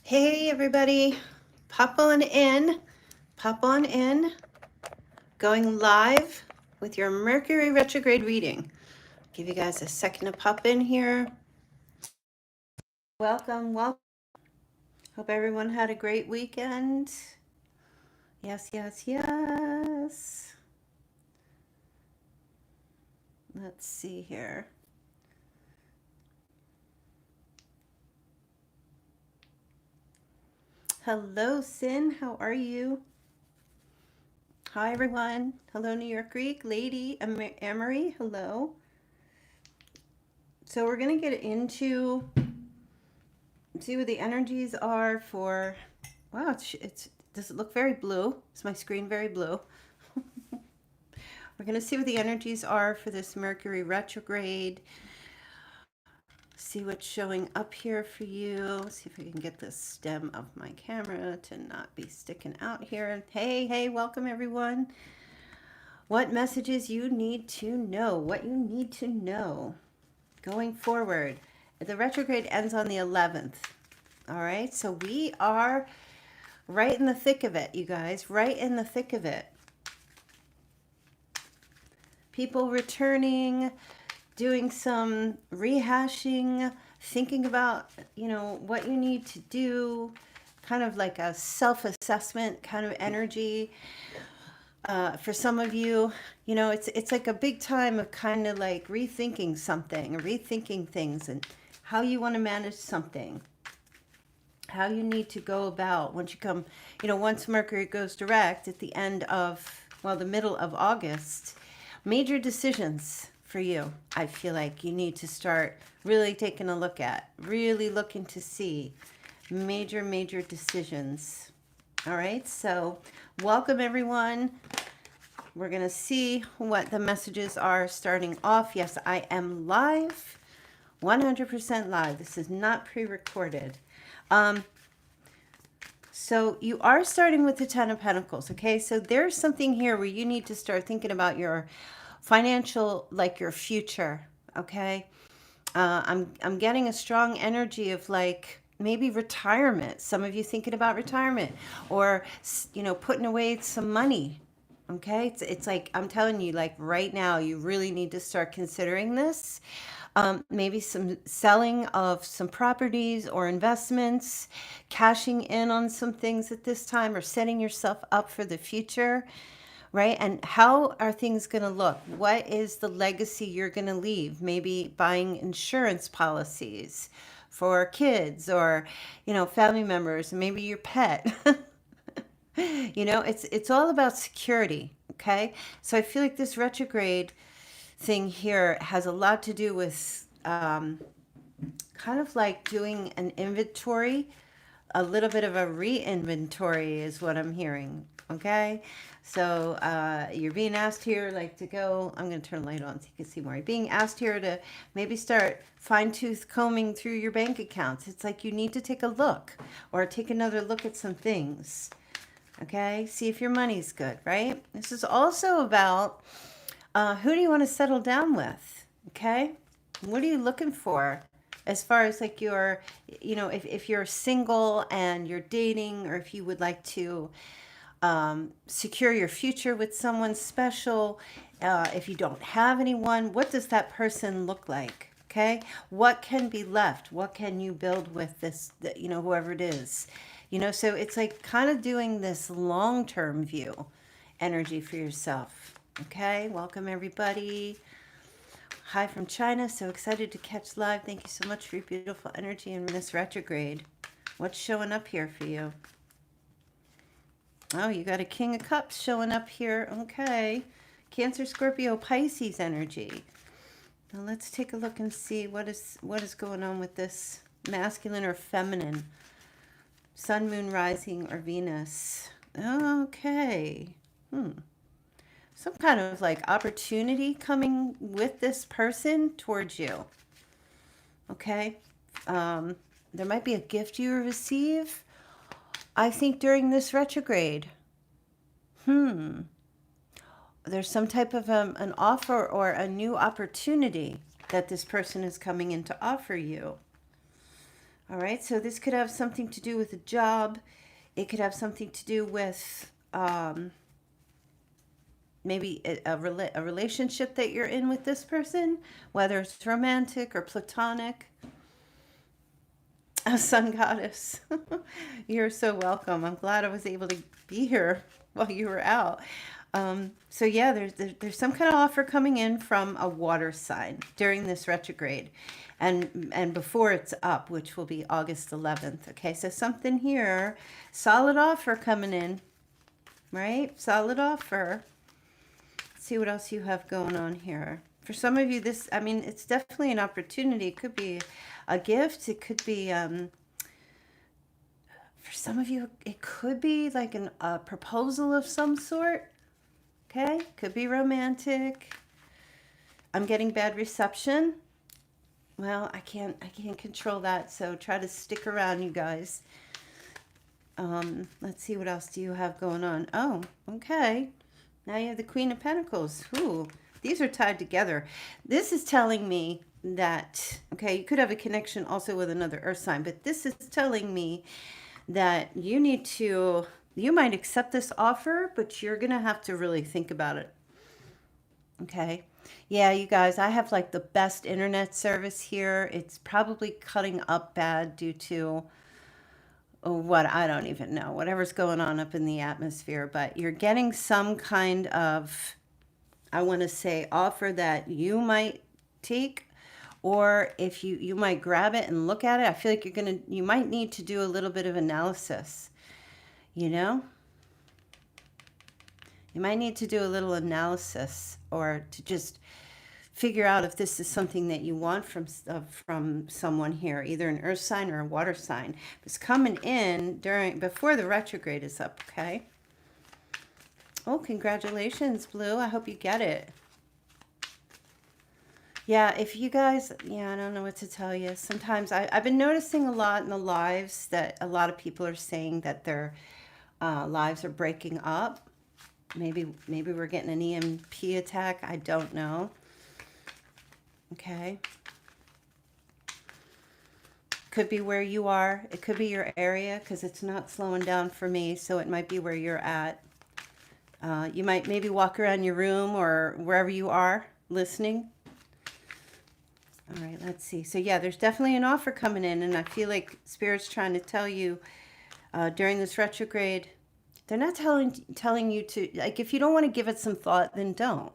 Hey everybody, pop on in, pop on in, going live with your Mercury Retrograde reading. Give you guys a second to pop in here. Welcome, welcome. Hope everyone had a great weekend. Yes, yes, yes. Let's see here. Hello, Sin, how are you? Hi everyone. Hello, New York Greek. Lady Emery, hello. So we're going to get into see what the energies are for. Wow, it's does it look very blue? Is my screen very blue? We're going to see what the energies are for this Mercury retrograde. See what's showing up here for you. See if I can get the stem of my camera to not be sticking out here. Hey, welcome everyone. What messages you need to know, what you need to know going forward. The retrograde ends on the 11th. All right, so we are right in the thick of it, you guys, right in the thick of it. People returning, doing some rehashing, thinking about, what you need to do, kind of like a self-assessment kind of energy. For some of you, it's like a big time of kind of like rethinking something, rethinking things and how you want to manage something. How you need to go about once you come, once Mercury goes direct at the end of, the middle of August, major decisions for you. I feel like you need to start really taking a look at, really looking to see major decisions. All right, so welcome everyone. We're going to see what the messages are starting off. Yes, I am live, 100% live. This is not pre-recorded. So you are starting with the Ten of Pentacles, okay? So there's something here where you need to start thinking about your financial, like your future, okay? I'm getting a strong energy of like maybe retirement. Some of you thinking about retirement or, putting away some money, okay? It's like, I'm telling you, like right now, you really need to start considering this. Maybe some selling of some properties or investments, cashing in on some things at this time, or setting yourself up for the future, right? And how are things going to look? What is the legacy you're going to leave? Maybe buying insurance policies for kids or, family members, and maybe your pet. It's all about security, okay? So I feel like this retrograde thing here has a lot to do with kind of like doing an inventory, a little bit of a re-inventory is what I'm hearing. Okay, so you're being asked here like to go, I'm going to turn the light on so you can see more. You're being asked here to maybe start fine-tooth combing through your bank accounts. It's like you need to take a look or take another look at some things. Okay, see if your money's good, right? This is also about who do you want to settle down with? Okay, what are you looking for as far as like your, if you're single and you're dating, or if you would like to secure your future with someone special. If you don't have anyone, what does that person look like? Okay, what can be left? What can you build with this, whoever it is? So it's like kind of doing this long-term view energy for yourself. Okay, welcome everybody. Hi from China. So excited to catch live. Thank you so much for your beautiful energy in this retrograde. What's showing up here for you? Oh, you got a King of Cups showing up here. Okay. Cancer, Scorpio, Pisces energy. Now let's take a look and see what is going on with this masculine or feminine. Sun, Moon, Rising, or Venus. Okay. Some kind of like opportunity coming with this person towards you. Okay. There might be a gift you receive, I think, during this retrograde. There's some type of an offer or a new opportunity that this person is coming in to offer you. All right, so this could have something to do with a job. It could have something to do with maybe a relationship that you're in with this person, whether it's romantic or platonic. A sun goddess. You're so welcome. I'm glad I was able to be here while you were out. So yeah, there's some kind of offer coming in from a water sign during this retrograde, and before it's up, which will be August 11th. Okay, so something here, solid offer coming in, right? Solid offer. Let's see what else you have going on here. For some of you, this, I mean, it's definitely an opportunity. It could be a gift. It could be, for some of you, it could be like a proposal of some sort. Okay, could be romantic. I'm getting bad reception. Well, I can't control that, so try to stick around, you guys. Let's see, what else do you have going on? Oh, okay. Now you have the Queen of Pentacles. Ooh, these are tied together. This is telling me that, okay, you could have a connection also with another earth sign, but this is telling me that you need to, you might accept this offer, but you're going to have to really think about it. Okay. Yeah, you guys, I have like the best internet service here. It's probably cutting up bad due to what, I don't even know, whatever's going on up in the atmosphere, but you're getting some kind of, I want to say, offer that you might take, or if you might grab it and look at it. I feel like you might need to do a little bit of analysis, you know? You might need to do a little analysis, or to just figure out if this is something that you want from someone here, either an earth sign or a water sign. It's coming in before the retrograde is up, okay? Oh, congratulations, Blue. I hope you get it. Yeah, if you guys, yeah, I don't know what to tell you. Sometimes I've been noticing a lot in the lives that a lot of people are saying that their lives are breaking up. Maybe we're getting an EMP attack. I don't know. Okay. Could be where you are. It could be your area, because it's not slowing down for me. So it might be where you're at. You might maybe walk around your room or wherever you are listening. All right, let's see. So yeah, there's definitely an offer coming in, and I feel like Spirit's trying to tell you during this retrograde, they're not telling you to, like, if you don't want to give it some thought, then don't.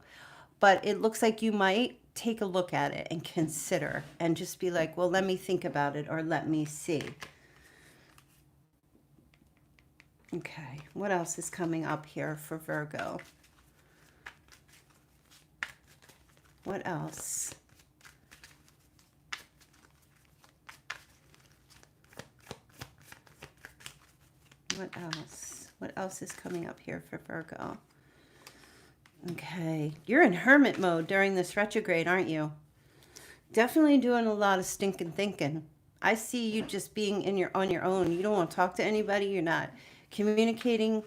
But it looks like you might take a look at it and consider and just be like, well, let me think about it, or let me see. Okay, what else is coming up here for Virgo? What else? What else? What else is coming up here for Virgo? Okay, you're in hermit mode during this retrograde, aren't you? Definitely doing a lot of stinking thinking. I see you just being on your own. You don't want to talk to anybody. You're not communicating.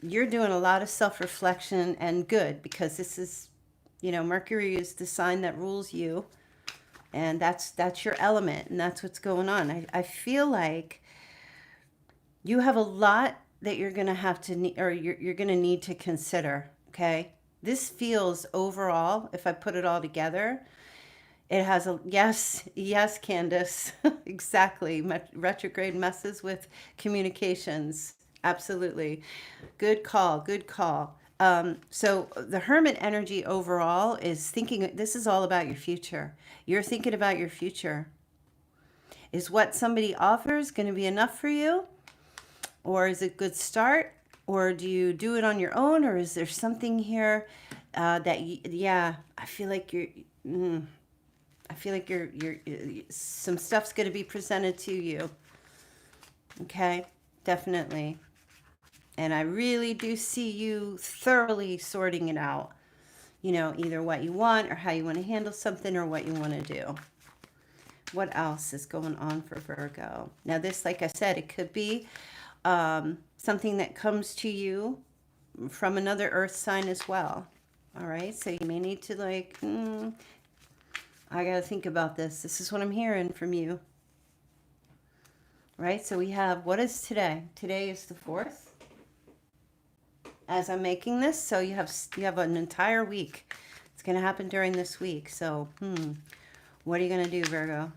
You're doing a lot of self-reflection, and good, because this is, you know, Mercury is the sign that rules you, and that's your element, and that's what's going on. I feel like you have a lot that you're going to have to, or you're going to need to consider. Okay. This feels overall, if I put it all together, it has a, yes, Candace, exactly. Retrograde messes with communications. Absolutely. Good call. Good call. So the hermit energy overall is thinking, this is all about your future. You're thinking about your future. Is what somebody offers going to be enough for you? Or is it a good start? Or do you do it on your own? Or is there something here yeah, I feel like some stuff's going to be presented to you. Okay, definitely. And I really do see you thoroughly sorting it out. You know, either what you want, or how you want to handle something, or what you want to do. What else is going on for Virgo? Now this, like I said, it could be something that comes to you from another earth sign as well. All right, so you may need to, like, I gotta think about this. This is what I'm hearing from you. right? So we have, what is today? Today is the 4th as I'm making this. So you have an entire week. It's going to happen during this week. So, what are you going to do, Virgo?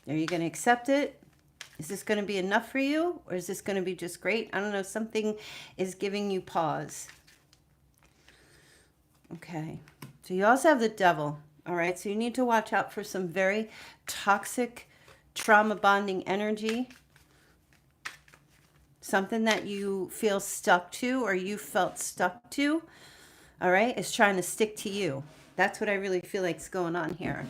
Are you going to accept it? Is this going to be enough for you? Or is this going to be just great? I don't know. Something is giving you pause. Okay. So you also have the devil. All right. So you need to watch out for some very toxic trauma bonding energy. Something that you feel stuck to or you felt stuck to. All right. Is trying to stick to you. That's what I really feel like is going on here.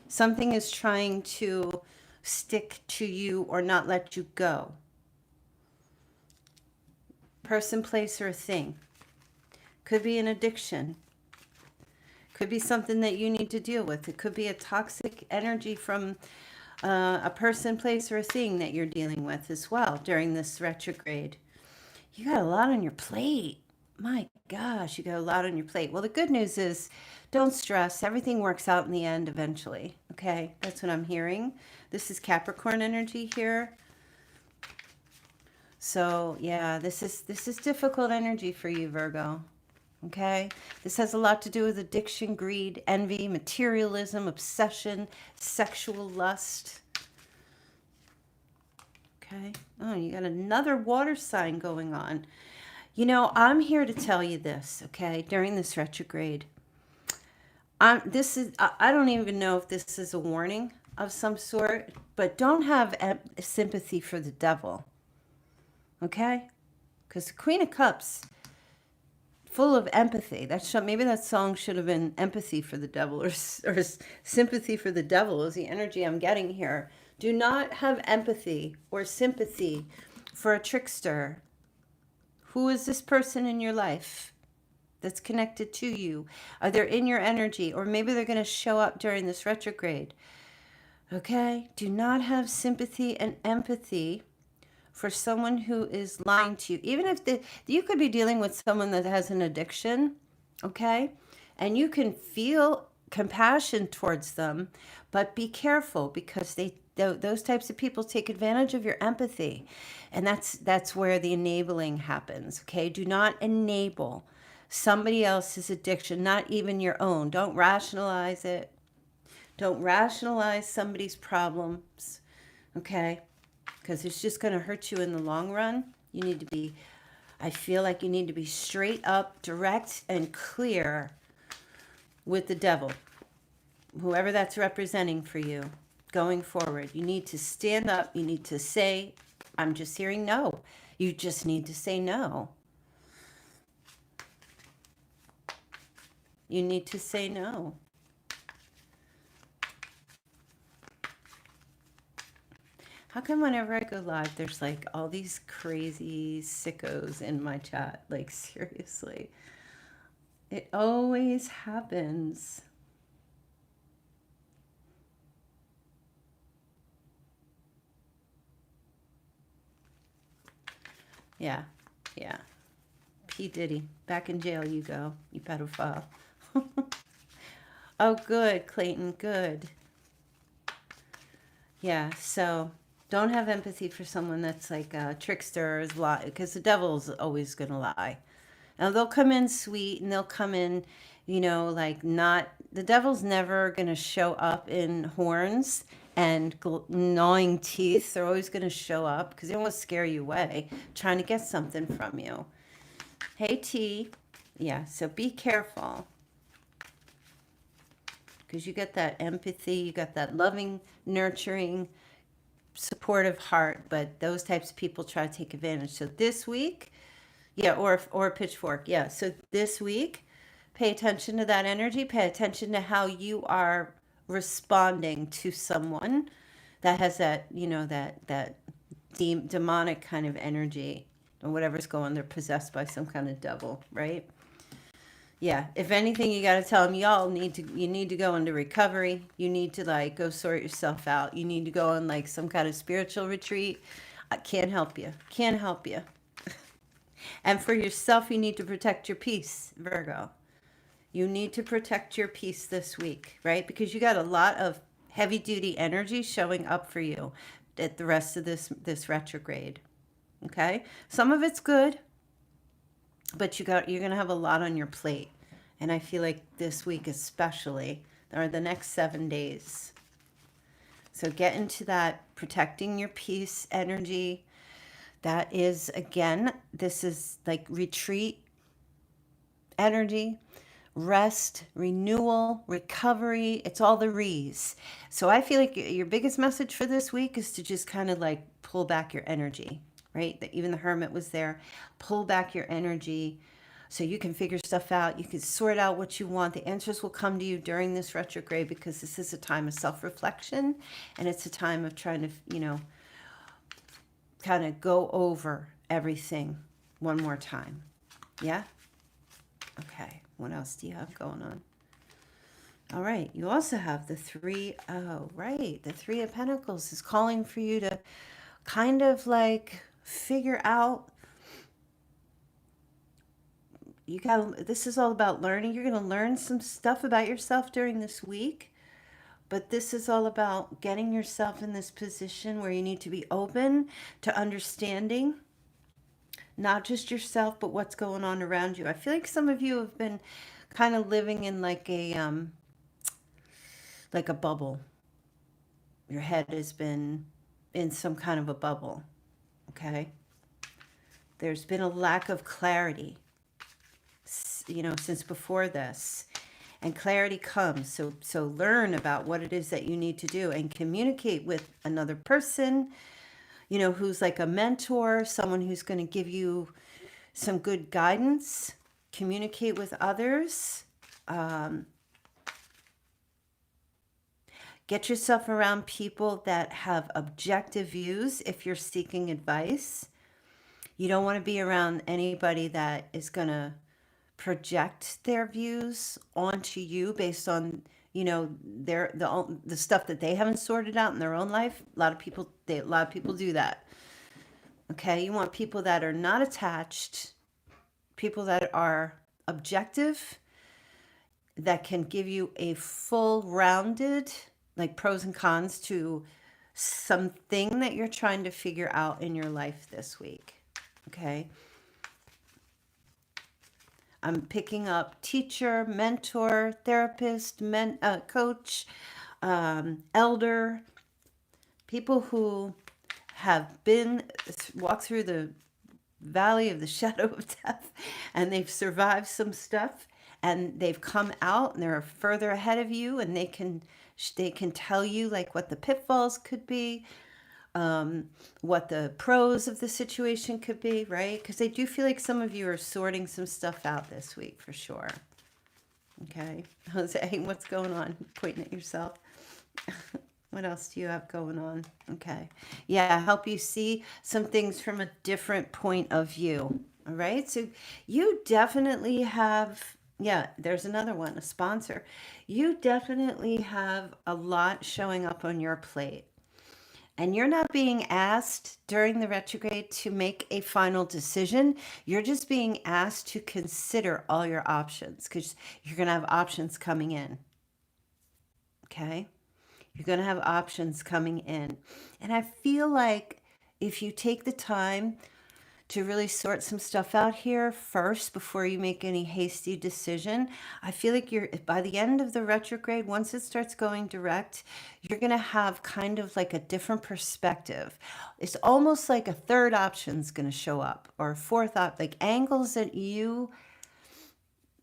Something is trying to stick to you or not let you go. Person, place, or thing. Could be an addiction. Could be something that you need to deal with. It could be a toxic energy from a person, place, or a thing that you're dealing with as well during this retrograde. You got a lot on your plate. My gosh, you got a lot on your plate. Well, the good news is don't stress. Everything works out in the end eventually. Okay, that's what I'm hearing. This is Capricorn energy here. So yeah, this is difficult energy for you, Virgo. Okay, this has a lot to do with addiction, greed, envy, materialism, obsession, sexual lust. Okay, oh, you got another water sign going on. You know, I'm here to tell you this, okay, during this retrograde. I don't even know if this is a warning of some sort, but don't have sympathy for the devil, okay? Because the Queen of Cups, full of empathy. Maybe that song should have been empathy for the devil or sympathy for the devil is the energy I'm getting here. Do not have empathy or sympathy for a trickster. Who is this person in your life that's connected to you? Are they in your energy? Or maybe they're going to show up during this retrograde. Okay? Do not have sympathy and empathy for someone who is lying to you. Even if you could be dealing with someone that has an addiction, okay? And you can feel compassion towards them, but be careful because those types of people take advantage of your empathy. And that's where the enabling happens, okay? Do not enable somebody else's addiction, not even your own. Don't rationalize it. Don't rationalize somebody's problems, okay? Because it's just going to hurt you in the long run. I feel like you need to be straight up, direct, and clear with the devil, whoever that's representing for you going forward. You need to stand up. You need to say, I'm just hearing no. You just need to say no. You need to say no. How come whenever I go live, there's like all these crazy sickos in my chat? Like, seriously. It always happens. Yeah, yeah. P. Diddy, back in jail you go, you pedophile. Oh, good, Clayton, good. Yeah, so don't have empathy for someone that's like a trickster, is lie, because the devil's always going to lie. Now they'll come in sweet and they'll come in, like not, the devil's never going to show up in horns and gnawing teeth. They're always going to show up because they want to scare you away, trying to get something from you. Hey, T. Yeah, so be careful. Because you got that empathy, you got that loving, nurturing, supportive heart, but those types of people try to take advantage. So this week, yeah, or a pitchfork, yeah. So this week, pay attention to that energy. Pay attention to how you are responding to someone that has that, that demonic kind of energy or whatever's going. They're possessed by some kind of devil, right? Yeah, if anything, you got to tell them you need to go into recovery. You need to like go sort yourself out. You need to go on like some kind of spiritual retreat. I can't help you. Can't help you. And for yourself, you need to protect your peace, Virgo. You need to protect your peace this week, right? Because you got a lot of heavy duty energy showing up for you. at the rest of this retrograde. Okay? Some of it's good, but you're going to have a lot on your plate. And I feel like this week especially, or the next 7 days. So get into that protecting your peace energy. That is, again, this is like retreat energy, rest, renewal, recovery. It's all the re's. So I feel like your biggest message for this week is to just kind of like pull back your energy, right? That even the hermit was there. Pull back your energy so you can figure stuff out. You can sort out what you want. The answers will come to you during this retrograde because this is a time of self-reflection and it's a time of trying to, kind of go over everything one more time. Yeah? Okay. What else do you have going on? All right. You also have the right. The Three of Pentacles is calling for you to kind of like figure out. This is all about learning. You're going to learn some stuff about yourself during this week. But this is all about getting yourself in this position where you need to be open to understanding not just yourself, but what's going on around you. I feel like some of you have been kind of living in like a bubble. Your head has been in some kind of a bubble. Okay? There's been a lack of clarity, since before this. And clarity comes. So learn about what it is that you need to do and communicate with another person, who's like a mentor, someone who's going to give you some good guidance. Communicate with others. Get yourself around people that have objective views if you're seeking advice. You don't want to be around anybody that is going to project their views onto you based on the stuff that they haven't sorted out in their own life. A lot of people do that. Okay, you want people that are not attached, people that are objective, that can give you a full rounded, like pros and cons to something that you're trying to figure out in your life this week. Okay. I'm picking up teacher, mentor, therapist, coach, elder, people who have walked through the valley of the shadow of death and they've survived some stuff and they've come out and they're further ahead of you and they can tell you like what the pitfalls could be, what the pros of the situation could be, right? Because I do feel like some of you are sorting some stuff out this week for sure. Okay. Jose, what's going on? Pointing at yourself. What else do you have going on? Okay. Yeah, help you see some things from a different point of view. All right. So you definitely have, there's another one, a sponsor. You definitely have a lot showing up on your plate. And you're not being asked during the retrograde to make a final decision. You're just being asked to consider all your options because you're going to have options coming in. Okay? You're going to have options coming in. And I feel like if you take the time to really sort some stuff out here first before you make any hasty decision, I feel like by the end of the retrograde, once it starts going direct, you're going to have kind of like a different perspective. It's almost like a third option's going to show up or a fourth like angles that you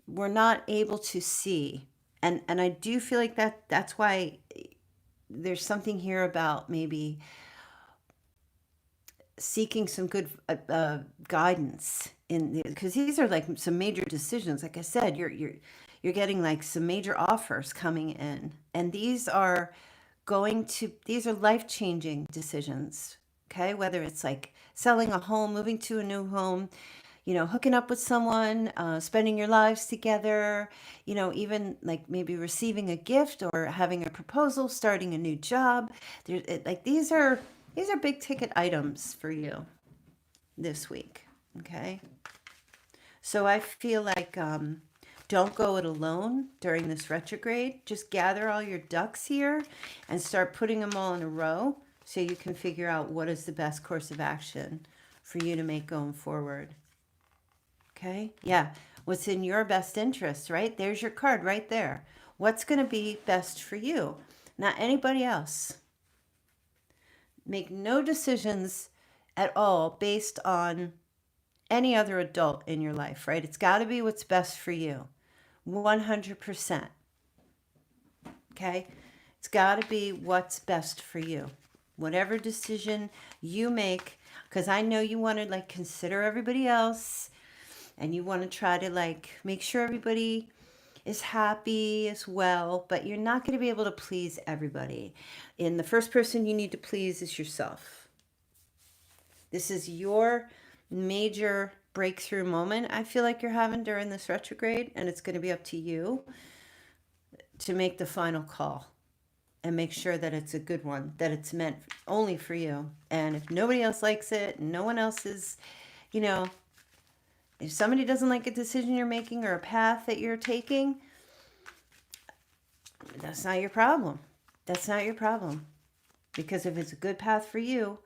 were not able to see. And I do feel like that's why there's something here about maybe seeking some good guidance because these are like some major decisions. Like I said, you're getting like some major offers coming in, and these are life-changing decisions. Okay, whether it's like selling a home, moving to a new home, hooking up with someone, spending your lives together, even like maybe receiving a gift or having a proposal, starting a new job. These are big ticket items for you this week. Okay. So I feel like don't go it alone during this retrograde. Just gather all your ducks here and start putting them all in a row so you can figure out what is the best course of action for you to make going forward. Okay? Yeah. What's in your best interest, right? There's your card right there. What's going to be best for you, not anybody else. Make no decisions at all based on any other adult in your life, right? It's got to be what's best for you. 100%. Okay? It's got to be what's best for you. Whatever decision you make, because I know you want to like consider everybody else and you want to try to like make sure everybody is happy as well, but you're not going to be able to please everybody. And the first person you need to please is yourself. This is your major breakthrough moment I feel like you're having during this retrograde, and it's going to be up to you to make the final call and make sure that it's a good one, that it's meant only for you. And if nobody else likes it, no one else is, you know, if somebody doesn't like a decision you're making or a path that you're taking, that's not your problem. That's not your problem. Because if it's a good path for you,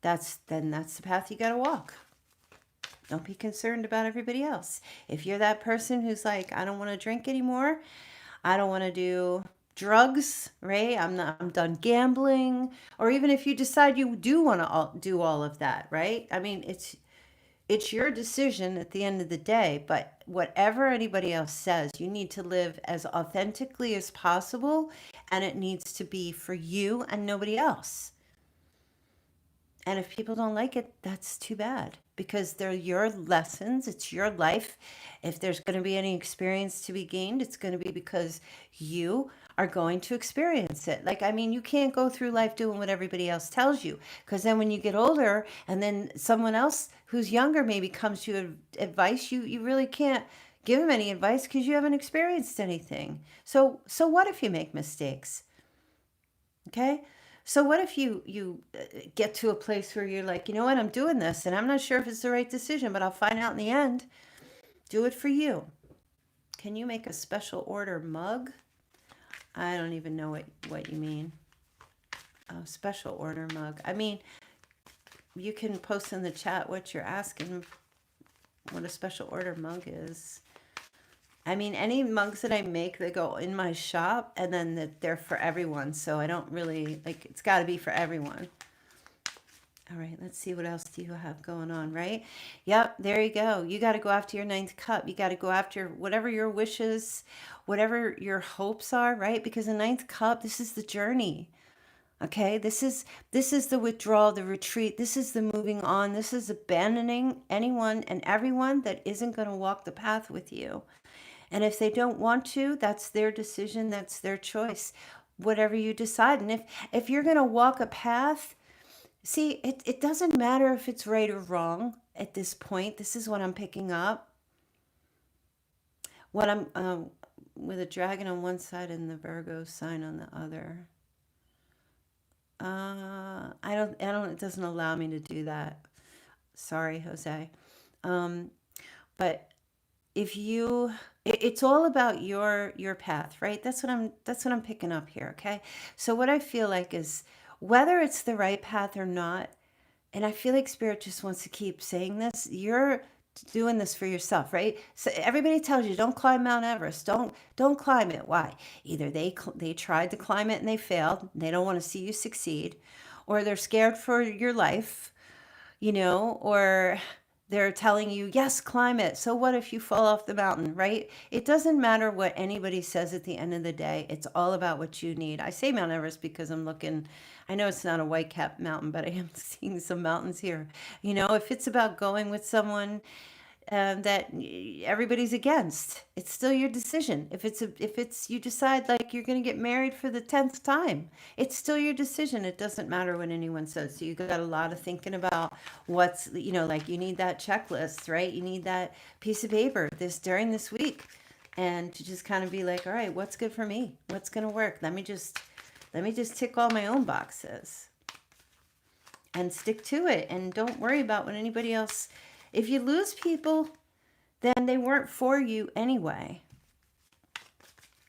that's the path you got to walk. Don't be concerned about everybody else. If you're that person who's like, I don't want to drink anymore, I don't want to do drugs, right? I'm done gambling. Or even if you decide you do want to do all of that, right? I mean, it's your decision at the end of the day, but whatever anybody else says, you need to live as authentically as possible, and it needs to be for you and nobody else. And if people don't like it, that's too bad, because they're your lessons. It's your life. If there's going to be any experience to be gained, it's going to be because you are going to experience it. Like, I mean, you can't go through life doing what everybody else tells you, because then when you get older and then someone else who's younger maybe comes to you with advice, you really can't give them any advice because you haven't experienced anything. So what if you make mistakes? Okay? So what if you get to a place where you're like, you know what, I'm doing this and I'm not sure if it's the right decision, but I'll find out in the end. Do it for you. Can you make a special order mug? I don't even know what you mean. A special order mug. I mean, you can post in the chat what you're asking, what a special order mug is. I mean, any mugs that I make, they go in my shop, and then they're for everyone. So I don't really, like, it's got to be for everyone. All right, let's see, what else do you have going on, right? Yep, there you go. You got to go after your ninth cup. You got to go after whatever your wishes, whatever your hopes are, right? Because the ninth cup, this is the journey. Okay, this is the withdrawal, the retreat. This is the moving on. This is abandoning anyone and everyone that isn't going to walk the path with you. And if they don't want to, that's their decision, that's their choice, whatever you decide. And if you're going to walk a path, see, it doesn't matter if it's right or wrong at this point. This is what I'm picking up. What I'm with a dragon on one side and the Virgo sign on the other. It doesn't allow me to do that. Sorry, Jose. But if it's all about your path, right? That's what I'm picking up here. Okay. So what I feel like is, whether it's the right path or not, and I feel like Spirit just wants to keep saying this, you're doing this for yourself, right? So everybody tells you, don't climb Mount Everest. Don't climb it. Why? Either they tried to climb it and they failed. They don't want to see you succeed, or they're scared for your life, or they're telling you, yes, climb it. So what if you fall off the mountain, right? It doesn't matter what anybody says at the end of the day. It's all about what you need. I say Mount Everest because I know it's not a white cap mountain, but I am seeing some mountains here. If it's about going with someone that everybody's against, it's still your decision. If it's you decide like you're going to get married for the 10th time, it's still your decision. It doesn't matter what anyone says. So you got a lot of thinking about what's, like, you need that checklist, right? You need that piece of paper during this week, and to just kind of be like, all right, what's good for me? What's going to work? Let me just tick all my own boxes and stick to it, and don't worry about what anybody else. If you lose people, then they weren't for you anyway.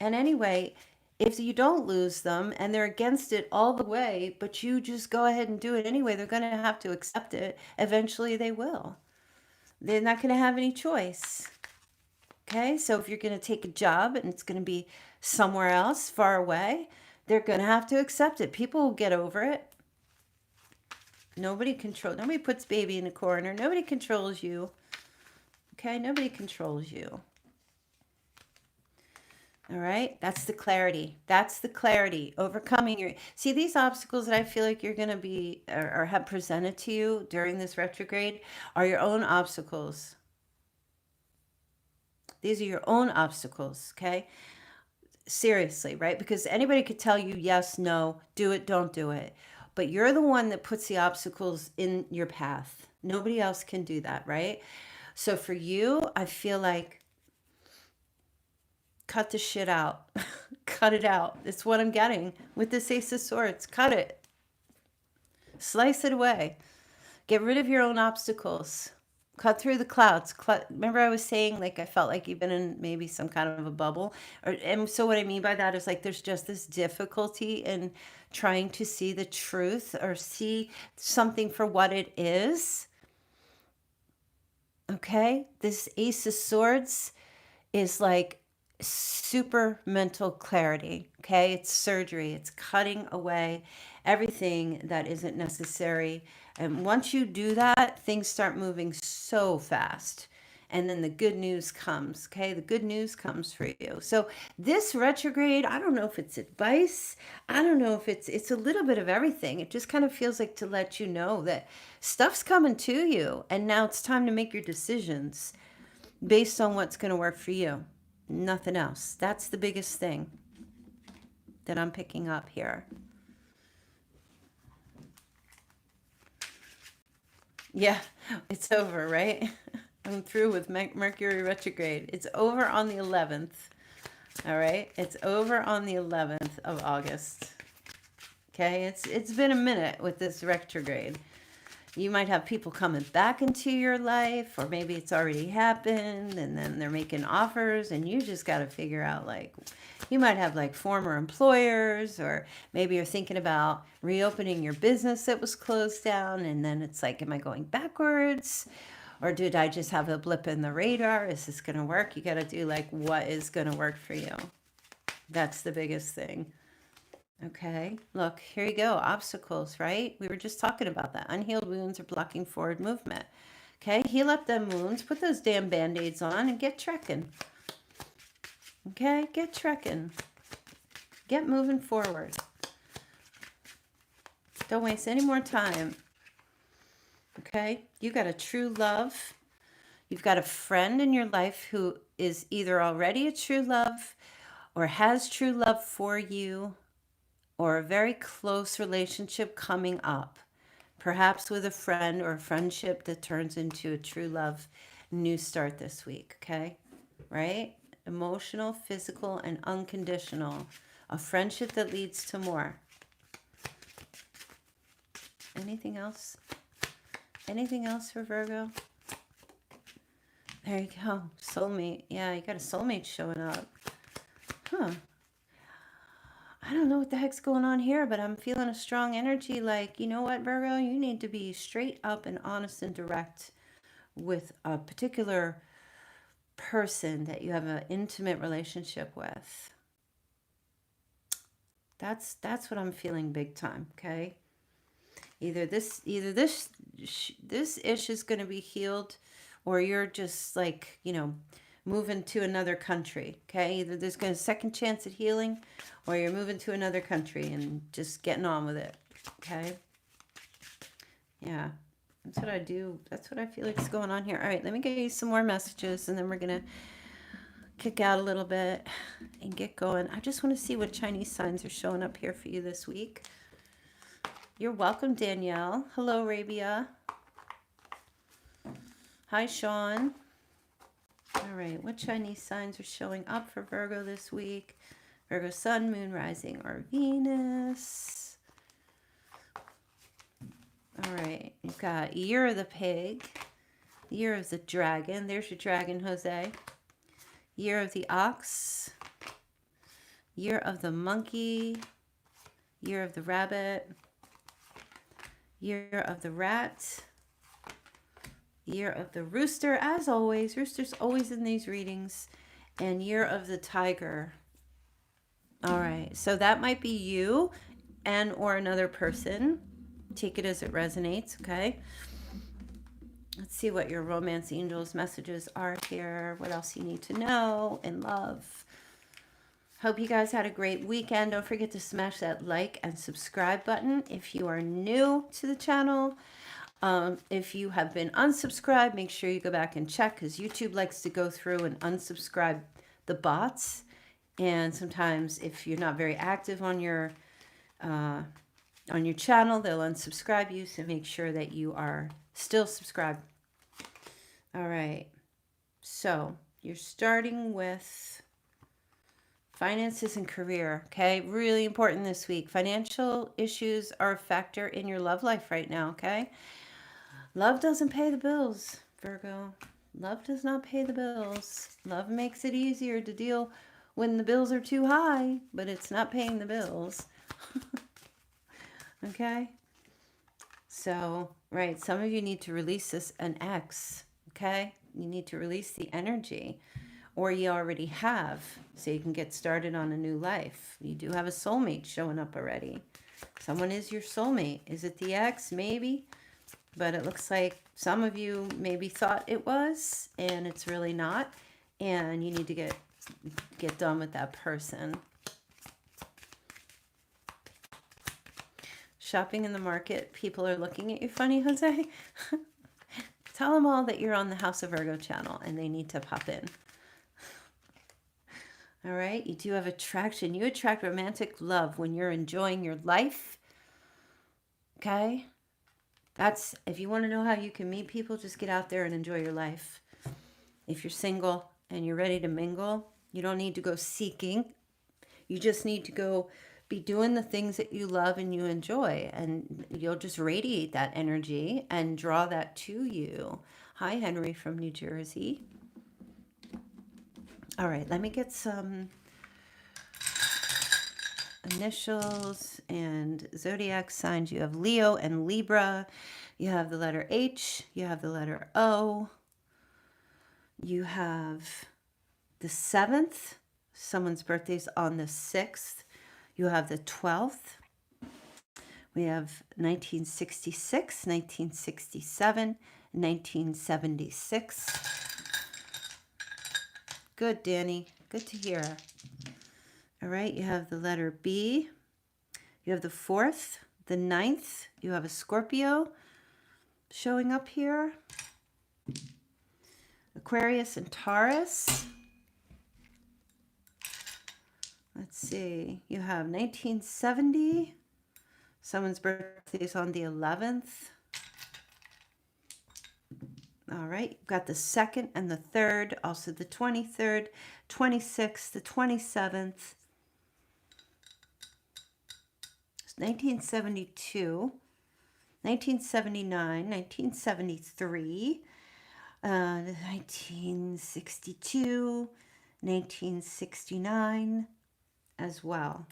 And anyway, if you don't lose them and they're against it all the way, but you just go ahead and do it anyway, they're going to have to accept it. Eventually they will. They're not going to have any choice. Okay, so if you're going to take a job and it's going to be somewhere else, far away, they're going to have to accept it. People will get over it. Nobody puts baby in a corner. Nobody controls you. Okay, nobody controls you. All right, that's the clarity. That's the clarity. Overcoming your, see, these obstacles that I feel like you're going to be or have presented to you during this retrograde are your own obstacles. These are your own obstacles, okay? Seriously, right? Because anybody could tell you yes, no, do it, don't do it. But you're the one that puts the obstacles in your path. Nobody else can do that, right? So for you, I feel like cut the shit out. Cut it out. It's what I'm getting with this Ace of Swords. Cut it. Slice it away. Get rid of your own obstacles. Cut through the clouds. Remember I was saying, like, I felt like you've been in maybe some kind of a bubble. And so what I mean by that is, like, there's just this difficulty in trying to see the truth or see something for what it is. Okay? This Ace of Swords is like super mental clarity. Okay? It's surgery. It's cutting away everything that isn't necessary. And once you do that, things start moving so fast. And then the good news comes, okay? The good news comes for you. So this retrograde, I don't know if it's advice. I don't know if it's a little bit of everything. It just kind of feels like to let you know that stuff's coming to you. And now it's time to make your decisions based on what's going to work for you. Nothing else. That's the biggest thing that I'm picking up here. Yeah, it's over, right? I'm through with Mercury Retrograde. It's over on the 11th. All right? It's over on the 11th of August. Okay? It's been a minute with this retrograde. You might have people coming back into your life, or maybe it's already happened and then they're making offers and you just got to figure out, like, you might have like former employers, or maybe you're thinking about reopening your business that was closed down, and then it's like, am I going backwards? Or did I just have a blip in the radar? Is this going to work? You got to do like what is going to work for you. That's the biggest thing. Okay, look, here you go. Obstacles, right? We were just talking about that. Unhealed wounds are blocking forward movement. Okay, heal up them wounds, put those damn band-aids on, and get trekking. Okay, get trekking. Get moving forward. Don't waste any more time. Okay, you got a true love. You've got a friend in your life who is either already a true love or has true love for you, or a very close relationship coming up, perhaps with a friend or a friendship that turns into a true love new start this week, okay? Right? Emotional, physical, and unconditional. A friendship that leads to more. Anything else? Anything else for Virgo? There you go. Soulmate. Yeah, you got a soulmate showing up. Huh. I don't know what the heck's going on here, but I'm feeling a strong energy. Like, you know what, Virgo? You need to be straight up and honest and direct with a particular person that you have an intimate relationship with. That's what I'm feeling big time, okay? Either this ish is going to be healed, or you're just like, moving to another country, okay? Either there's going to be a second chance at healing, or you're moving to another country and just getting on with it, okay? Yeah, that's what I do. That's what I feel like is going on here. All right, let me get you some more messages, and then we're going to kick out a little bit and get going. I just want to see what Chinese signs are showing up here for you this week. You're welcome, Danielle. Hello, Arabia. Hi, Sean. All right, what Chinese signs are showing up for Virgo this week? Virgo sun, moon, rising, or Venus. All right, you've got year of the pig, year of the dragon. There's your dragon, Jose. Year of the ox, Year of the monkey, year of the rabbit, year of the rat, year of the rooster, as always. Rooster's always in these readings. And year of the tiger. All right, so that might be you and or another person. Take it as it resonates, okay? Let's see what your romance angels messages are here. What else you need to know in love. Hope you guys had a great weekend. Don't forget to smash that like and subscribe button if you are new to the channel. If you have been unsubscribed, make sure you go back and check, because YouTube likes to go through and unsubscribe the bots. And sometimes if you're not very active on your channel, they'll unsubscribe you. So make sure that you are still subscribed. All right. So you're starting with finances and career. Okay. Really important this week. Financial issues are a factor in your love life right now. Okay. Love doesn't pay the bills, Virgo. Love does not pay the bills. Love makes it easier to deal when the bills are too high, but it's not paying the bills. Okay? So, right, some of you need to release this an ex, okay? You need to release the energy, or you already have, so you can get started on a new life. You do have a soulmate showing up already. Someone is your soulmate. Is it the ex? Maybe. But it looks like some of you maybe thought it was, and it's really not. And you need to get done with that person. Shopping in the market, people are looking at you funny, Jose. Tell them all that you're on the House of Virgo channel and they need to pop in. All right, you do have attraction. You attract romantic love when you're enjoying your life. Okay? That's, if you want to know how you can meet people, just get out there and enjoy your life. If you're single and you're ready to mingle, you don't need to go seeking. You just need to go be doing the things that you love and you enjoy, and you'll just radiate that energy and draw that to you. Hi, Henry from New Jersey. All right, let me get some initials and zodiac signs. You have Leo and Libra. You have the letter H. You have the letter O. You have the 7th. Someone's birthday's on the 6th. You have the 12th. We have 1966, 1967, 1976. Good, Danny. Good to hear. All right, you have the letter B. You have the 4th, the 9th. You have a Scorpio showing up here. Aquarius and Taurus. Let's see. You have 1970. Someone's birthday is on the 11th. All right. You've got the 2nd and the 3rd. Also the 23rd, 26th, the 27th. 1972, 1979, 1973, 1962, 1969 as well.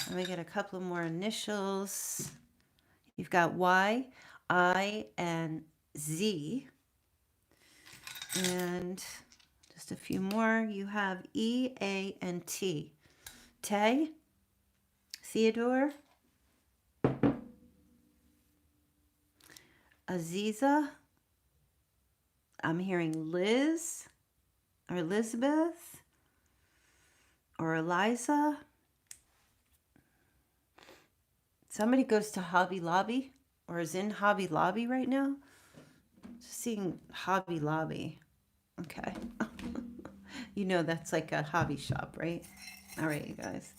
Let me get a couple more initials. You've got Y, I, and Z. And just a few more. You have E, A, and T. Tay, Theodore, Aziza. I'm hearing Liz or Elizabeth or Eliza. Somebody goes to Hobby Lobby or is in Hobby Lobby right now. Just seeing Hobby Lobby. Okay. You know that's like a hobby shop, right? All right, you guys.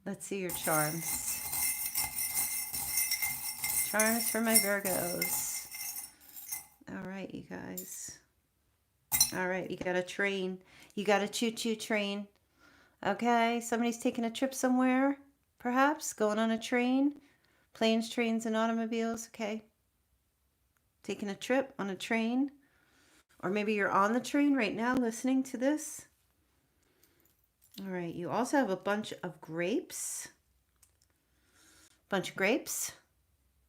Let's see your charms. Charms for my Virgos. All right, you guys. All right, you got a train. You got a choo-choo train. Okay, somebody's taking a trip somewhere, perhaps, going on a train. Planes, trains, and automobiles, okay. Taking a trip on a train. Or maybe you're on the train right now listening to this. All right, you also have a bunch of grapes. Bunch of grapes.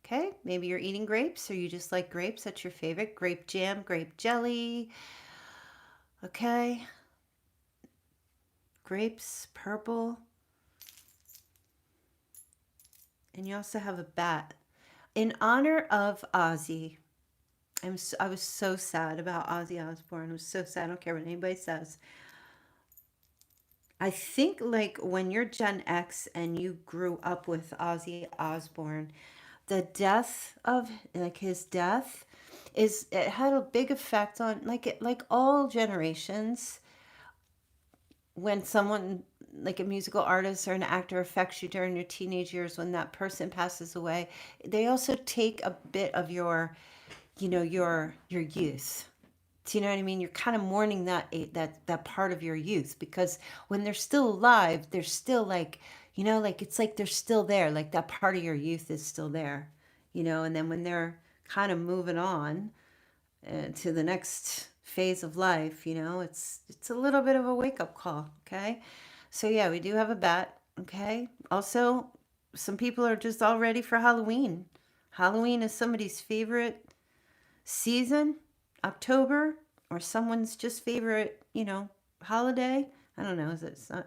Okay, maybe you're eating grapes or you just like grapes. That's your favorite. Grape jam, grape jelly. Okay, grapes, purple. And you also have a bat. In honor of Ozzy, I was so sad about Ozzy Osbourne. I was so sad. I don't care what anybody says. I think like when you're Gen X and you grew up with Ozzy Osbourne, the death of like his death is it had a big effect on like all generations when someone like a musical artist or an actor affects you during your teenage years when that person passes away, they also take a bit of your your youth. Do you know what I mean? You're kind of mourning that part of your youth because when they're still alive, they're still like, like it's like they're still there. Like that part of your youth is still there, and then when they're kind of moving on to the next phase of life, it's a little bit of a wake up call, okay? So yeah, we do have a bat, okay? Also, some people are just all ready for Halloween. Halloween is somebody's favorite season, October, or someone's just favorite, holiday. I don't know. Is it? It's not.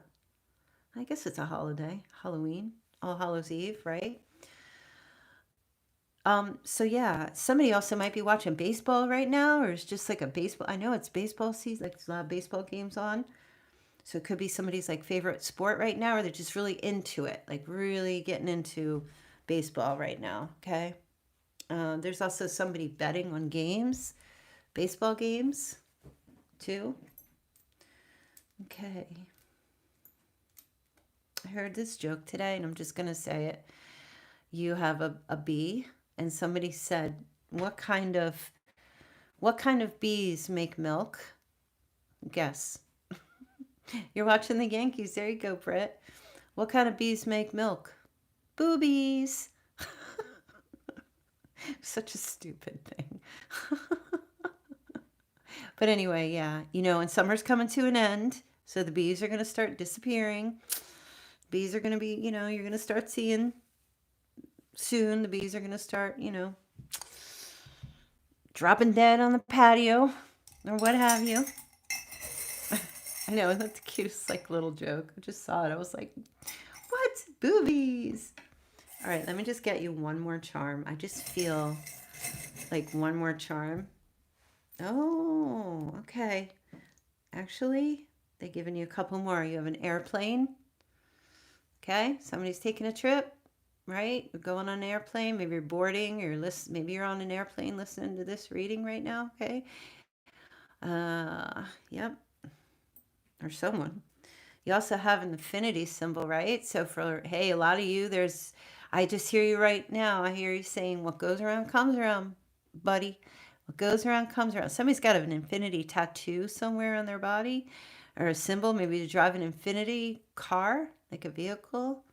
I guess it's a holiday. Halloween, All Hallows Eve, right? So yeah, somebody also might be watching baseball right now, or it's just like a baseball. I know it's baseball season, like there's a lot of baseball games on. So it could be somebody's like favorite sport right now, or they're just really into it, like really getting into baseball right now. Okay. There's also somebody betting on games, baseball games too. Okay. I heard this joke today, and I'm just gonna say it. You have a bee, and somebody said, what kind of bees make milk? Guess. You're watching the Yankees. There you go, Britt. What kind of bees make milk? Boobies. Such a stupid thing. But anyway, yeah, and summer's coming to an end, so the bees are going to start disappearing. Bees are going to be, you're going to start seeing soon. The bees are going to start, dropping dead on the patio or what have you. I know, isn't that the cutest, like, little joke? I just saw it. I was like, what? Boobies. All right, let me just get you one more charm. I just feel like one more charm. Oh, okay. Actually, they're giving you a couple more. You have an airplane. Okay, somebody's taking a trip, right? You're going on an airplane. Maybe you're boarding. Maybe you're on an airplane listening to this reading right now. Okay. Yep. Or someone. You also have an infinity symbol, right? So for hey, a lot of you, I just hear you right now. I hear you saying, "What goes around comes around, buddy. What goes around comes around." Somebody's got an infinity tattoo somewhere on their body, or a symbol. Maybe to drive an infinity car, like a vehicle.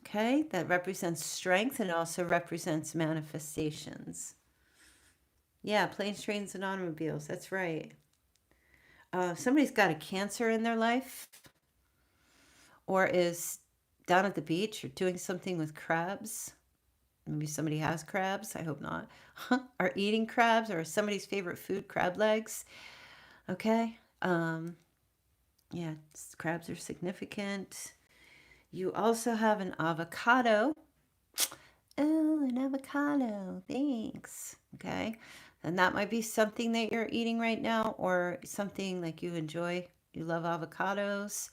Okay, that represents strength and also represents manifestations. Yeah, planes, trains, and automobiles. That's right. Somebody's got a cancer in their life or is down at the beach or doing something with crabs. Maybe somebody has crabs. I hope not. Are eating crabs or somebody's favorite food, crab legs. Okay. Yeah, crabs are significant. You also have an avocado. Oh, an avocado. Thanks. Okay. And that might be something that you're eating right now or something like you enjoy. You love avocados.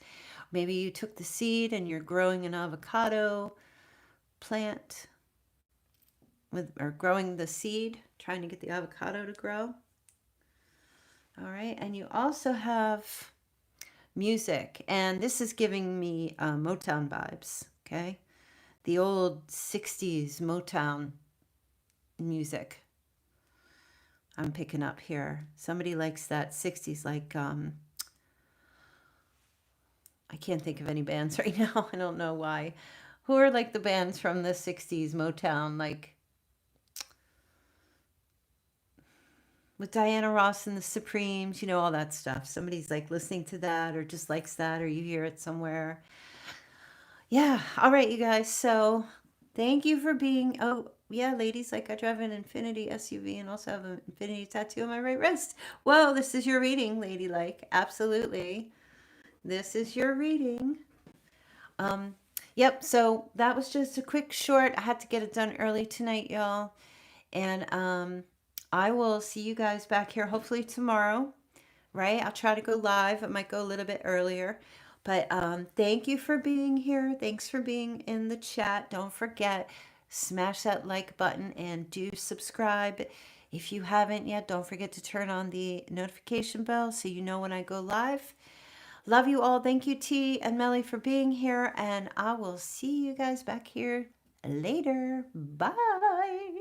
Maybe you took the seed and you're growing an avocado plant or growing the seed, trying to get the avocado to grow. All right. And you also have music. And this is giving me Motown vibes. Okay. The old 60s Motown music. I'm picking up here. Somebody likes that 60s, like, I can't think of any bands right now. I don't know why. Who are like the bands from the 60s Motown? Like, with Diana Ross and the Supremes, you know, all that stuff. Somebody's like listening to that or just likes that or you hear it somewhere. Yeah. All right, you guys. So thank you for being. Oh, yeah, ladies, like I drive an Infinity SUV and also have an Infinity tattoo on my right wrist. Well, this is your reading, ladylike. Absolutely. This is your reading. Um, yep. So that was just a quick short. I had to get it done early tonight, y'all. And I will see you guys back here hopefully tomorrow, right? I'll try to go live. I might go a little bit earlier. But thank you for being here. Thanks for being in the chat. Don't forget, smash that like button and do subscribe. If you haven't yet, don't forget to turn on the notification bell so you know when I go live. Love you all. Thank you, T and Melly, for being here. And I will see you guys back here later. Bye.